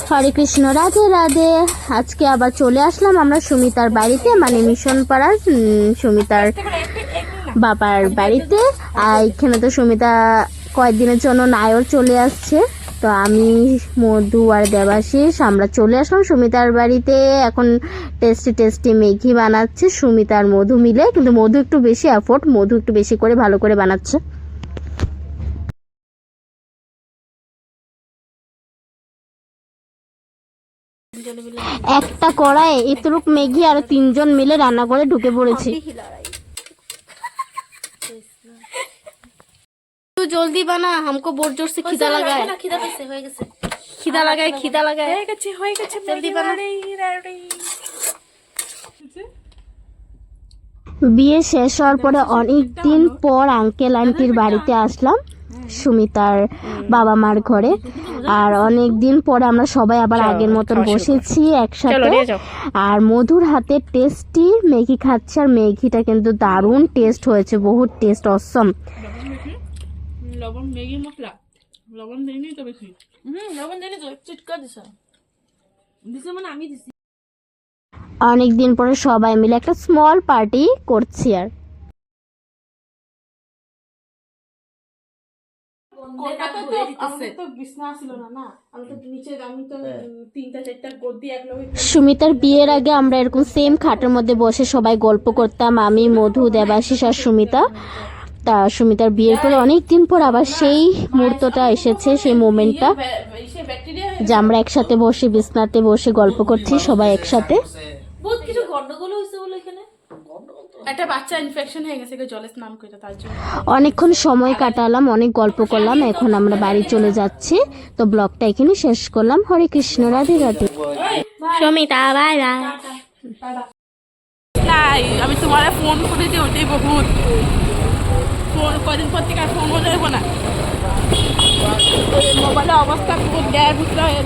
হরে কৃষ্ণ, রাধে রাধে। আজকে আবার চলে আসলাম আমরা সুমিতার বাড়িতে, মানে মিশন পাড়ার সুমিতার বাবার বাড়িতে। আর এখানে তো সুমিতা কয়েকদিনের জন্য নায়র চলে আসছে, তো আমি মধু আর দেবাশিস আমরা চলে আসলাম সুমিতার বাড়িতে। এখন টেস্টি টেস্টি ম্যাগি বানাচ্ছে সুমিতা আর মধু মিলে, কিন্তু মধু একটু বেশি এফোর্ট, মধু একটু বেশি করে ভালো করে বানাচ্ছে। একটা কড়াই এতটুক ম্যাগি আর 3 জন মিলে রান্না করে ঢুকে পড়েছি। तू जल्दी बना, हमको बहुत जोर से खिदा लगा है। खिदा कैसे हो गए? खिदा लगा है, खिदा लगा है। हो गए जल्दी बना। বিয়ে শেষ হওয়ার পরে অনেক দিন পর আঙ্কেল আন্টির বাড়িতে আসলাম সুমিতার বাবা মার ঘরে। আর অনেক দিন পরে আমরা সবাই আবার আগের মতন বসেছি একসাথে। আর মধুর হাতে টেস্টি ম্যাগি খাচ্ছে, আর ম্যাগিটা কিন্তু দারুণ টেস্ট হয়েছে, বহুত টেস্ট, অসম। লবণ ম্যাগি মশলা লবণ দেইনি তো বেশি। লবণ দেইনি তো, চিটকা দিছে মানে আমি দিছি। অনেক দিন পরে সবাই মিলে একটা স্মল পার্টি করছি। আর সুমিতার বিয়ের আগে আমরা এরকম সেম খাটের মধ্যে বসে সবাই গল্প করতাম, আমি, মধু, দেবাশিস আর সুমিতা। তা সুমিতার বিয়ের পরে অনেক দিন পর আবার সেই মুহূর্তটা এসেছে, সেই মোমেন্টটা যে আমরা একসাথে বসে বিছনাতে বসে গল্প করছি সবাই একসাথে। বহুত কিছু গন্ডগোল হইছে বলে এখানে একটা বাচ্চা ইনফেকশন হয়ে গেছে জলে স্নান করে, তার জন্য অনেকক্ষণ সময় কাটালাম, অনেক গল্প করলাম। এখন আমরা বাড়ি চলে যাচ্ছি, তো ব্লগটা এখানে শেষ করলাম। হরে কৃষ্ণ, রাধে রাধে। Sumita bye bye. নাই আমি তোমার ফোন করে দিই, ওটাই বহুত ফোন কদিন পর থেকে আর ফোনও দেবো না। মোবাইলের অবস্থা খুব দেয় বুঝতে হয়ে